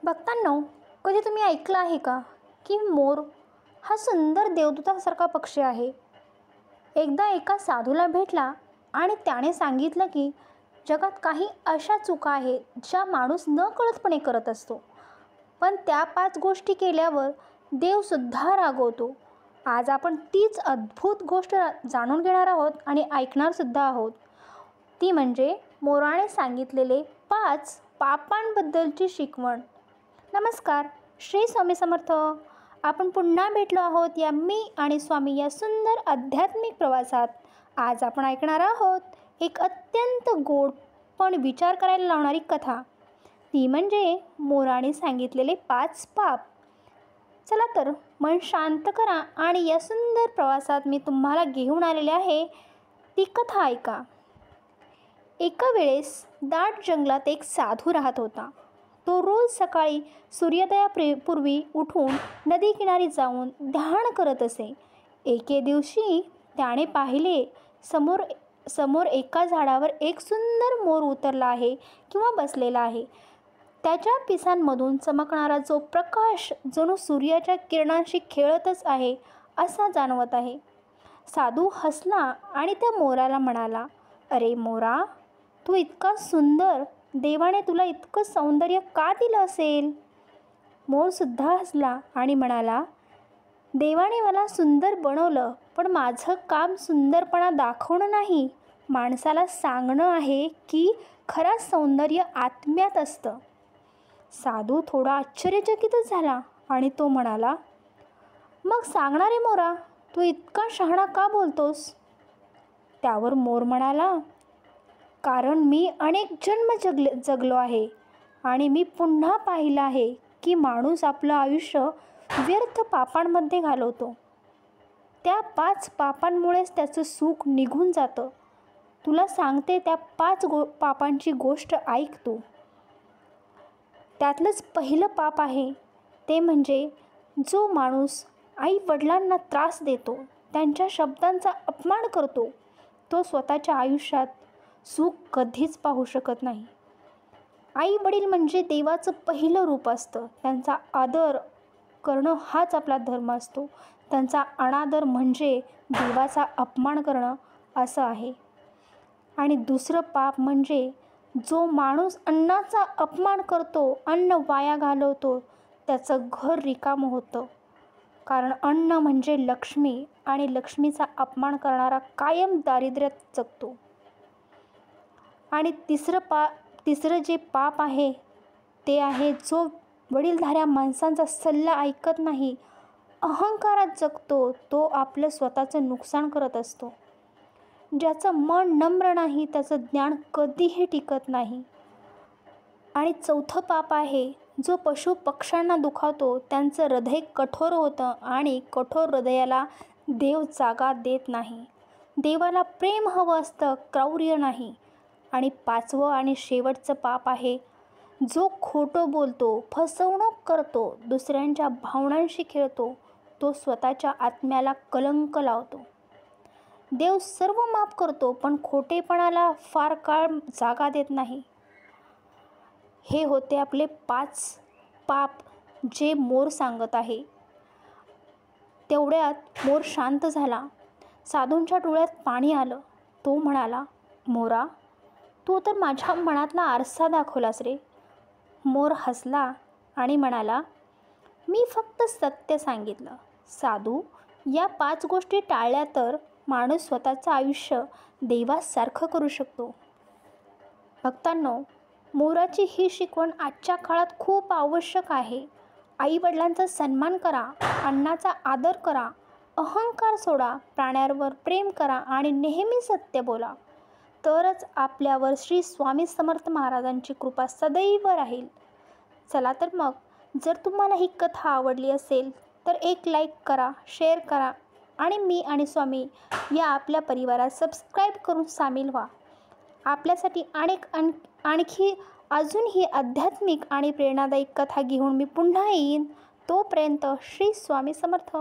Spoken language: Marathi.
भक्तांनो, कधी तुम्ही ऐकलं आहे का की मोर हा सुंदर देवदूतासारखा पक्षी आहे. एकदा एका साधूला भेटला आणि त्याने सांगितलं की जगात काही अशा चुका आहेत ज्या माणूस नकळतपणे करत असतो, पण त्या 5 गोष्टी केल्यावर देवसुद्धा रागवतो. आज आपण तीच अद्भुत गोष्ट जाणून घेणार आहोत आणि ऐकणारसुद्धा आहोत. ती म्हणजे मोराने सांगितलेले 5 पापांबद्दलची शिकवण. नमस्कार, श्री स्वामी समर्थ. आपण पुन्हा भेटलो आहोत या मी आणि स्वामी या सुंदर आध्यात्मिक प्रवासात. आज आपण ऐकणार आहोत एक अत्यंत गोड पण विचार करायला लावणारी कथा. ती म्हणजे मोराने सांगितलेले 5 पाप. चला तर मन शांत करा आणि या सुंदर प्रवासात मी तुम्हाला घेऊन आलेले आहे ती कथा ऐका. एका वेळेस दाट जंगलात एक साधू राहत होता. तो रोज सकाळी सूर्योदयापूर्वी उठून नदीकिनारी जाऊन ध्यान करत असे. एके दिवशी त्याने पाहिले समोर एका झाडावर एक सुंदर मोर उतरला आहे किंवा बसलेला आहे. त्याच्या पिसांमधून चमकणारा जो प्रकाश जणू सूर्याच्या किरणांशी खेळतच आहे असा जाणवत आहे. साधू हसला आणि त्या मोराला म्हणाला, "अरे मोरा, तू इतका सुंदर, देवाने तुला इतकं सौंदर्य का दिलं असेल?" मोरसुद्धा हसला आणि म्हणाला, "देवाने मला सुंदर बनवलं, पण माझं काम सुंदरपणा दाखवणं नाही, माणसाला सांगणं आहे की खरं सौंदर्य आत्म्यात असतं." साधू थोडा आश्चर्यचकितच झाला आणि तो म्हणाला, "मग सांगणारे मोरा, तू इतका शहाणा का बोलतोस?" त्यावर मोर म्हणाला, "कारण मी अनेक जन्म जगलो आहे आणि मी पुन्हा पाहिलं आहे की माणूस आपलं आयुष्य व्यर्थ पापांमध्ये घालवतो. त्या 5 पापांमुळेच त्याचं सुख निघून जातं. तुला सांगते त्या 5 पापांची गोष्ट ऐक तू. त्यातलंच पहिलं पाप आहे ते म्हणजे जो माणूस आई वडिलांना त्रास देतो, त्यांच्या शब्दांचा अपमान करतो, तो स्वतःच्या आयुष्यात सुख कधीच पाहू शकत नाही. आई वडील म्हणजे देवाचं पहिलं रूप असतं. त्यांचा आदर करणं हाच आपला धर्म असतो. त्यांचा अनादर म्हणजे देवाचा अपमान करणं असं आहे. आणि दुसरं पाप म्हणजे जो माणूस अन्नाचा अपमान करतो, अन्न वाया घालवतो, त्याचं घर रिकामं होतं. कारण अन्न म्हणजे लक्ष्मी आणि लक्ष्मीचा अपमान करणारा कायम दारिद्र्यात जगतो. आणि तिसरं जे पाप आहे ते आहे जो वडीलधाऱ्या माणसांचा सल्ला ऐकत नाही, अहंकारात जगतो, तो आपलं स्वतःचं नुकसान करत असतो. ज्याचं मन नम्र नाही त्याचं ज्ञान कधीही टिकत नाही. आणि चौथं पाप आहे जो पशु पक्ष्यांना दुखावतो, त्यांचं हृदय कठोर होतं आणि कठोर हृदयाला देव जागा देत नाही. देवाला प्रेम हवं असतं, क्रौर्य नाही. आणि 5वं आणि शेवटचं पाप आहे जो खोटं बोलतो, फसवणूक करतो, दुसऱ्यांच्या भावनांशी खेळतो, तो स्वतःच्या आत्म्याला कलंक लावतो. देव सर्व माफ करतो पण खोटेपणाला फार काळ जागा देत नाही. हे होते आपले 5 पाप जे मोर सांगत आहे. तेवढ्यात मोर शांत झाला. साधूंच्या डोळ्यात पाणी आलं. तो म्हणाला, "मोरा, तू तर माझ्या मनातला आरसा दाखवलास रे." मोर हसला आणि म्हणाला, "मी फक्त सत्य सांगितलं. साधू, या 5 गोष्टी टाळल्या तर माणूस स्वतःचं आयुष्य देवासारखं करू शकतो." भक्तांनो, मोराची ही शिकवण आजच्या काळात खूप आवश्यक आहे. आईवडिलांचा सन्मान करा, अन्नाचा आदर करा, अहंकार सोडा, प्राण्यांवर प्रेम करा आणि नेहमी सत्य बोला. तरच आपल्यावर श्री स्वामी समर्थ महाराजांची कृपा सदैव राहील. चला तर मग, जर तुम्हाला ही कथा आवडली असेल तर एक लाईक करा, शेअर करा आणि मी आणि स्वामी या आपल्या परिवारात सबस्क्राईब करून सामील व्हा. आपल्यासाठी आणखी अजूनही आध्यात्मिक आणि प्रेरणादायी कथा घेऊन मी पुन्हा येईन. तोपर्यंत श्री स्वामी समर्थ.